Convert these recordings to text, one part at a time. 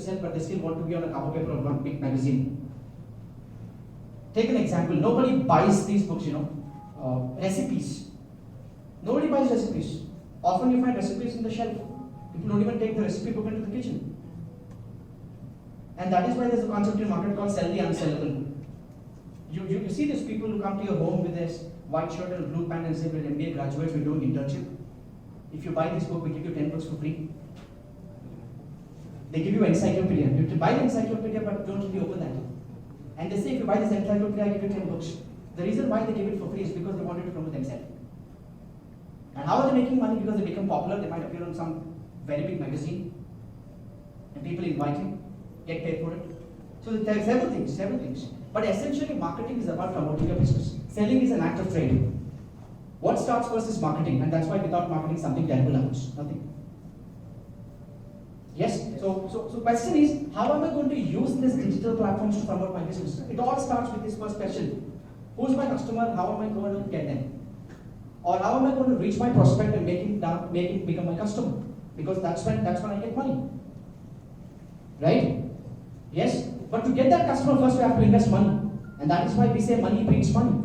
sell, but they still want to be on a cover paper of one big magazine. Take an example. Nobody buys these books, recipes. Nobody buys recipes. Often you find recipes in the shelf. People don't even take the recipe book into the kitchen. And that is why there's a concept in market called sell the unsellable. You see these people who come to your home with this white shirt and blue pant and say, we're MBA graduates, we're doing internship. If you buy this book, we give you 10 books for free. They give you an encyclopedia. You have to buy the encyclopedia, but don't really open that. And they say, if you buy this encyclopedia, I give you 10 books. The reason why they give it for free is because they wanted to promote themselves. And how are they making money? Because they become popular. They might appear on some very big magazine, and people invite him, get paid for it. So there are several things. But essentially, marketing is about promoting your business. Selling is an act of trade. What starts first is marketing, and that's why without marketing, something terrible happens. Nothing. Yes? So question is, how am I going to use these digital platforms to promote my business? It all starts with this first question. Who's my customer? How am I going to get them? Or how am I going to reach my prospect and make him become my customer? Because that's when I get money. Right? Yes? But to get that customer, first we have to invest money. And that is why we say money breeds money.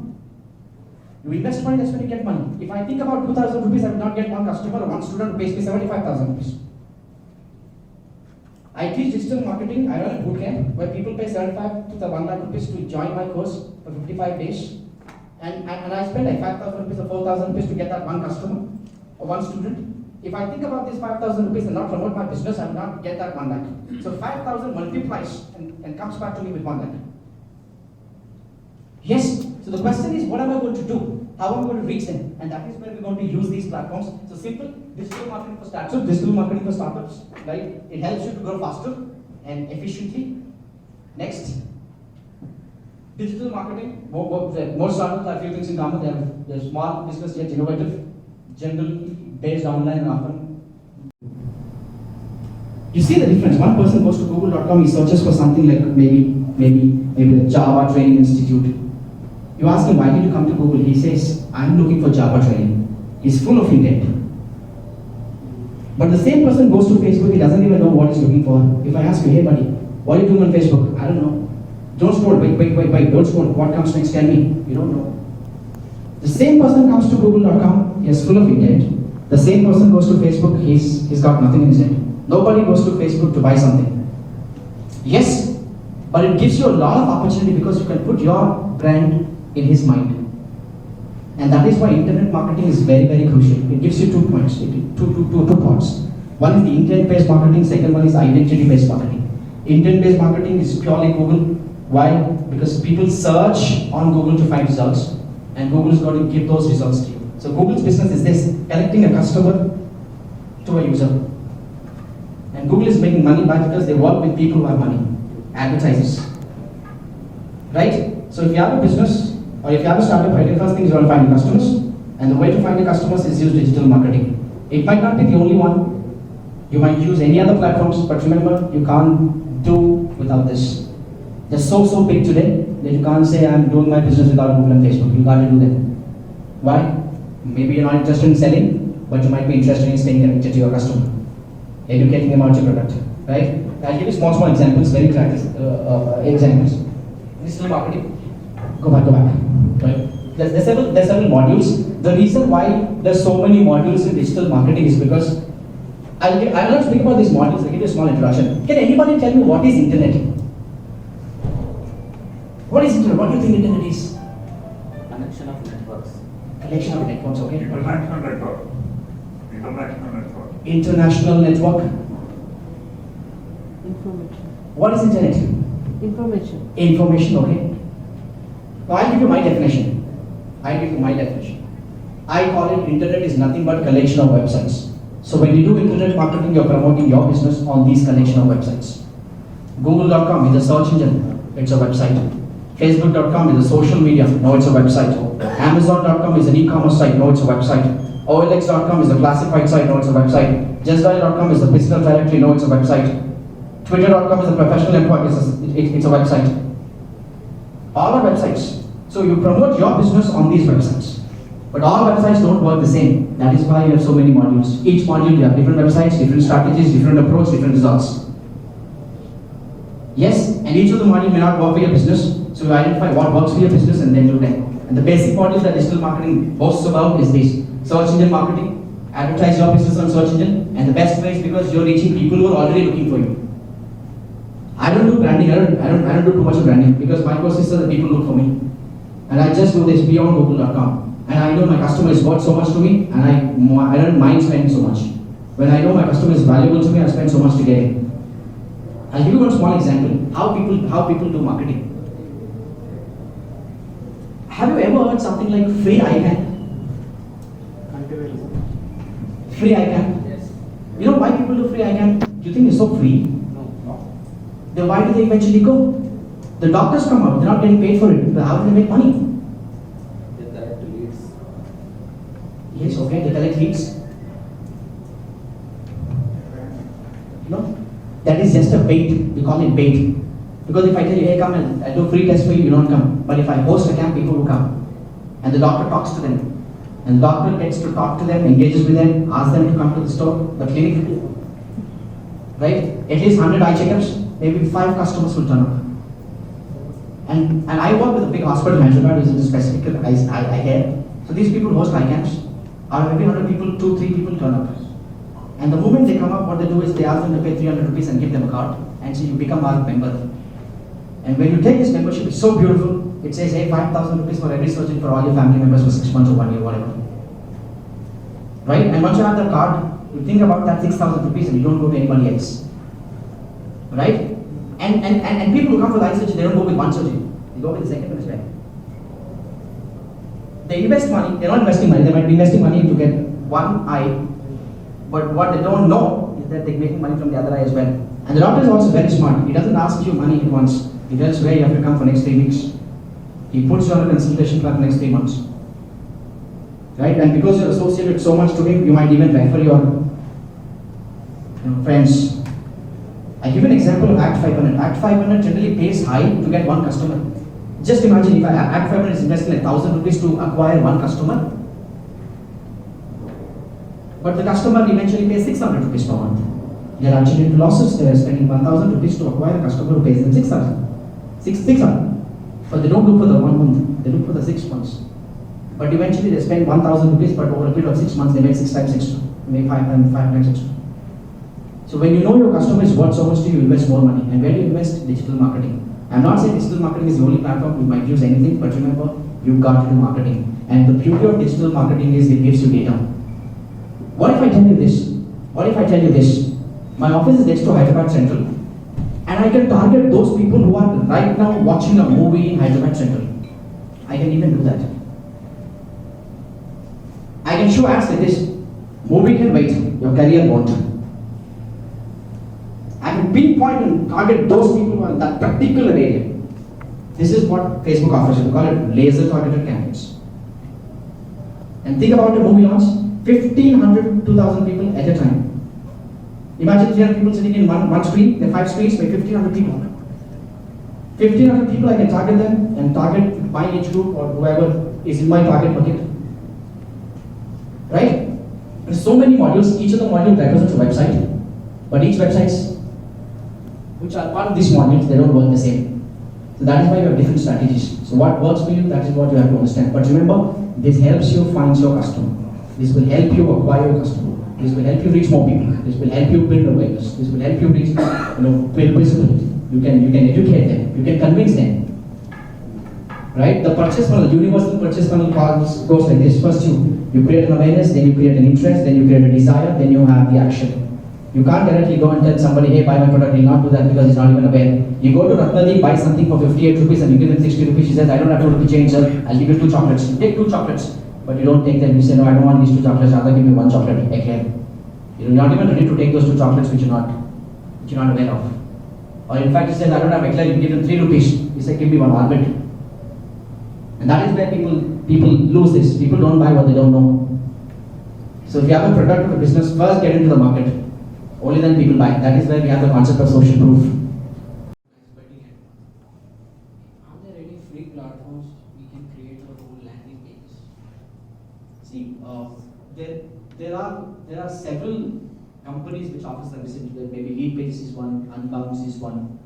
You invest money, that's when you get money. If I think about 2,000 rupees, I will not get one customer or one student who pays me 75,000 rupees. I teach digital marketing. I run a boot camp where people pay 75 to 1 lakh rupees to join my course for 55 days. And I spend like 5,000 rupees or 4,000 rupees to get that one customer or one student. If I think about this 5,000 rupees and not promote my business, I will not get that 1 lakh. So 5,000 multiplies and comes back to me with 1 lakh. Yes. So the question is, what am I going to do? How am I going to reach them? And that is where we're going to use these platforms. So simple, digital marketing for startups, right? It helps you to grow faster and efficiently. Next, digital marketing. Most startups have few things in common. They're small business yet innovative, generally based online and often. You see the difference. One person goes to google.com, he searches for something like maybe the Java Training Institute. You ask him, why did you come to Google? He says, I'm looking for Java training. He's full of intent. But the same person goes to Facebook, he doesn't even know what he's looking for. If I ask you, hey buddy, what are you doing on Facebook? I don't know. Don't scroll, wait, don't scroll. What comes next? Tell me. You don't know. The same person comes to google.com, he's full of intent. The same person goes to Facebook, he's got nothing in his head. Nobody goes to Facebook to buy something. Yes, but it gives you a lot of opportunity because you can put your brand in his mind. And that is why internet marketing is very, very crucial. It gives you 2 points, two parts. One is the intent-based marketing, second one is identity-based marketing. Intent-based marketing is purely Google. Why? Because people search on Google to find results, and Google is going to give those results to you. So Google's business is this, connecting a customer to a user. And Google is making money back because they work with people who have money, advertisers. Right? So if you have a business, or if you have a startup, right, the first thing is you want to find customers, and the way to find the customers is use digital marketing. It might not be the only one. You might use any other platforms, but remember, you can't do without this. They're so big today that you can't say I'm doing my business without Google and Facebook. You got to do them. Why? Maybe you're not interested in selling, but you might be interested in staying connected to your customer, educating them about your product. Right? I'll give you small examples, very practical examples. Digital marketing. Go back. Right? There's several modules. The reason why there's so many modules in digital marketing is because I'll not speak about these modules. I'll give you a small introduction. Can anybody tell me what is internet? What is internet? What do you think internet is? Connection of networks. Connection of networks, okay. International network. International network. Information. What is internet? Information. Information, okay. Now I'll give you my definition. I call it internet is nothing but collection of websites. So when you do internet marketing, you're promoting your business on these collection of websites. Google.com is a search engine, it's a website. Facebook.com is a social media, no, it's a website. Amazon.com is an e-commerce site, no, it's a website. OLX.com is a classified site, no, it's a website. JustDial.com is a business directory, no, it's a website. Twitter.com is a professional employee, it's a website. All are websites. So you promote your business on these websites. But all websites don't work the same. That is why you have so many modules. Each module you have different websites, different strategies, different approach, different results. Yes, and each of the module may not work for your business. So you identify what works for your business and then do that. And the basic modules that digital marketing boasts about is this: search engine marketing, advertise your business on search engine, and the best way is because you're reaching people who are already looking for you. I don't do branding. I don't do too much of branding because my course is so that people look for me, and I just do this beyond Google.com. And I know my customer is worth so much to me, and I don't mind spending so much. When I know my customer is valuable to me, I spend so much to get it. I'll give you one small example how people do marketing. Have you ever heard something like free ICANN? Free ICANN? Yes. You know why people do free ICANN? Do you think it's so free? No. Then why do they eventually go? The doctors come out, they're not getting paid for it. But how do they make money? They collect leads. Yes, okay, they collect leads. No? That is just a bait. We call it bait. Because if I tell you, hey, come and I'll do free test for you, you don't come. But if I host a camp, people will come. And the doctor talks to them. And the doctor gets to talk to them, engages with them, asks them to come to the store, the clinic. Right? At least 100 eye checkups, maybe 5 customers will turn up. And I work with a big hospital in Hyderabad, which is a specific eye care. So these people host eye camps. Out of every 100 people, 2-3 people turn up. And the moment they come up, what they do is they ask them to pay 300 rupees and give them a card. And so you become our member. And when you take this membership, it's so beautiful. It says, hey, 5,000 rupees for every surgeon for all your family members for 6 months or 1 year, whatever. Right? And once you have the card, you think about that 6,000 rupees and you don't go to anybody else. Right? And people who come for the eye surgery, they don't go with one surgeon. They go with the second one as well. They invest money, they're not investing money, they might be investing money to get one eye. But what they don't know is that they're making money from the other eye as well. And the doctor is also very smart. He doesn't ask you money at once. He tells where you have to come for next 3 weeks. He puts you on a consultation plan for next 3 months. Right? And because you're associated so much to him, you might even refer your friends. I give an example of Act 500. Act 500 generally pays high to get one customer. Just imagine if Act 500 is investing like 1,000 rupees to acquire one customer. But the customer eventually pays 600 rupees per month. They are actually into losses. They are spending 1,000 rupees to acquire a customer who pays them 6,000. 600. But they don't look for the 1 month. They look for the 6 months. But eventually they spend 1,000 rupees, but over a period of 6 months they make 6 times extra. They make 5 times extra. So when you know your customer is worth so much to you, invest more money. And where do you invest? Digital marketing. I'm not saying digital marketing is the only platform. You might use anything, but remember, you've got to do marketing. And the beauty of digital marketing is it gives you data. What if I tell you this? What if I tell you this? My office is next to Hyderabad Central. And I can target those people who are right now watching a movie in Hyderabad Central. I can even do that. I can show ads like this. Movie can wait, your career won't. I can pinpoint and target those people who are in that particular area. This is what Facebook offers. We call it laser targeted campaigns. And think about a movie launch, 1,500 to 2,000 people at a time. Imagine 300 people sitting in one screen, there are 5 screens, by 1,500 people. 1,500 people, I can target them and target my age group or whoever is in my target bucket. Right? There's so many modules, each of the modules represents a website, but each websites which are part of these modules, they don't work the same. So that is why we have different strategies. So what works for you, that is what you have to understand. But remember, this helps you find your customer. This will help you acquire your customer. This will help you reach more people. This will help you build awareness. This will help you reach, build visibility. You can educate them. You can convince them. Right? The purchase funnel, universal purchase funnel goes like this. First you create an awareness, then you create an interest, then you create a desire, then you have the action. You can't directly go and tell somebody, hey, buy my product. He'll not do that because he's not even aware. You go to Ratnadi, buy something for 58 rupees and you give him 60 rupees. She says, I don't have 2 rupee change, sir. I'll give you 2 chocolates. You take 2 chocolates, but you don't take them. You say, no, I don't want these 2 chocolates. Rather give me 1 chocolate. Okay. You're not even ready to take those 2 chocolates which you're not aware of. Or in fact, he says, I don't have eclair. You give him 3 rupees. You say, give me 1 orbit. And that is where people lose this. People don't buy what they don't know. So if you have a product or a business, first get into the market. Only then people buy. That is where we have the concept of social proof. Are there any free platforms we can create our own landing pages? See, there are several companies which offer services. Maybe Lead Pages is one, Unbounce is one.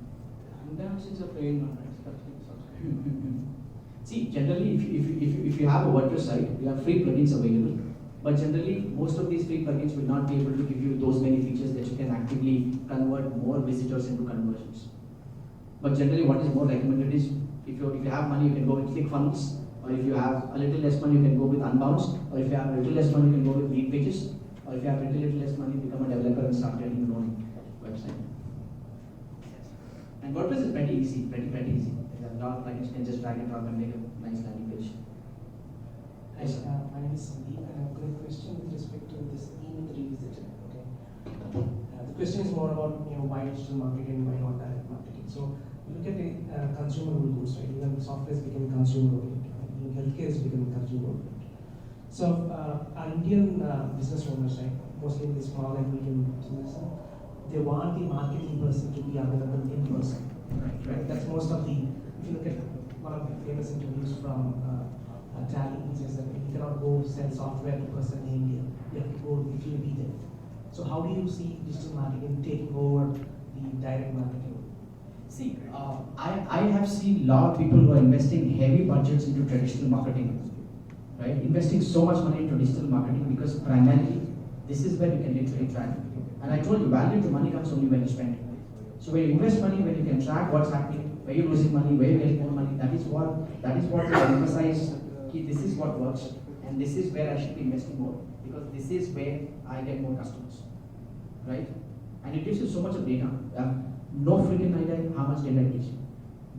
Sometimes it's a pain, man. It's subscription. See, generally, if you have a WordPress site, you have free plugins available. But generally, most of these free plugins will not be able to give you those many features that you can actively convert more visitors into conversions. But generally, what is more recommended is if you have money, you can go with ClickFunnels, or if you have a little less money, you can go with Unbounced, or if you have a little less money, you can go with Lead Pages, or if you have a little less money, become a developer and start getting your own website. And WordPress is pretty easy, pretty easy. There's a lot of plugins, you can just drag and drop and make a nice landing page. Yes, sir. My name is Sandeep, and I have a quick question with respect to this email revisited. Okay, the question is more about why digital marketing, why not direct marketing. So you look at the consumer goods, right? Even software is becoming consumer oriented. Right? Even healthcare is becoming consumer oriented. So our Indian business owners, right, mostly in the small and medium business, they want the marketing person to be available in person. Right? That's most of the. If you look at one of the famous interviews from Tally, he says that you cannot go sell software to person in India. You have to go literally be there. So how do you see digital marketing taking over the direct marketing? See, I have seen a lot of people who are investing heavy budgets into traditional marketing, right? Investing so much money into digital marketing because primarily this is where you can literally track. And I told you, value to money comes only when you spend. So when you invest money, when you can track what's happening, where you're losing money, where you're getting more money, that is what we emphasize. This is what works, and this is where I should be investing more because this is where I get more customers, right? And it gives you so much of data. No freaking idea how much data it gives you.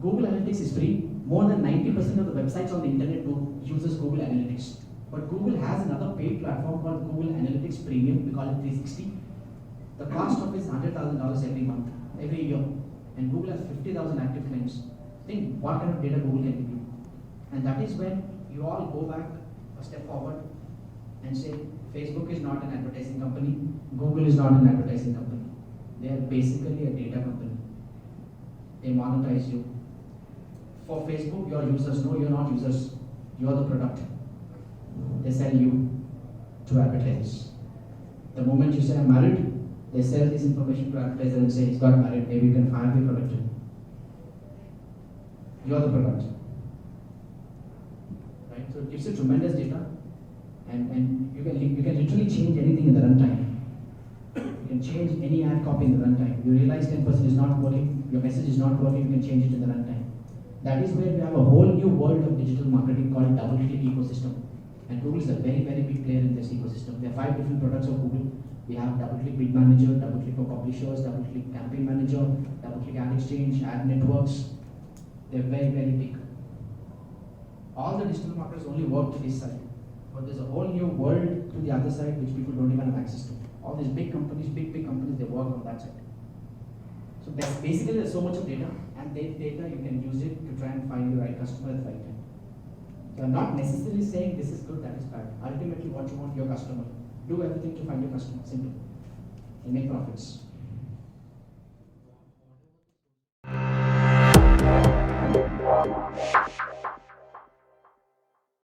Google Analytics is free. More than 90% of the websites on the internet uses Google Analytics. But Google has another paid platform called Google Analytics Premium. We call it 360. The cost of it is $100,000 every month, every year, and Google has 50,000 active clients. Think what kind of data Google can give you, and that is when you all go back a step forward and say, Facebook is not an advertising company, Google is not an advertising company. They are basically a data company. They monetize you. For Facebook, your users, no, you're not users, you're the product. They sell you to advertisers. The moment you say, I'm married, they sell this information to advertiser and say, he's got married, maybe you can fire the product. You're the product. So it gives you tremendous data, and you can literally change anything in the runtime. You can change any ad copy in the runtime. You realize 10% is not working, your message is not working, you can change it in the runtime. That is where we have a whole new world of digital marketing called double-click ecosystem. And Google is a very big player in this ecosystem. There are 5 different products of Google. We have double-click bid manager, double-click for publishers, double-click campaign manager, double-click ad exchange, ad networks. They're very big. All the digital marketers only work to this side, but there's a whole new world to the other side which people don't even have access to. All these big companies, they work on that side. So basically there's so much of data, and that data you can use it to try and find the right customer at the right time. So I'm not necessarily saying this is good, that is bad. Ultimately what you want, your customer. Do everything to find your customer, simple. And make profits.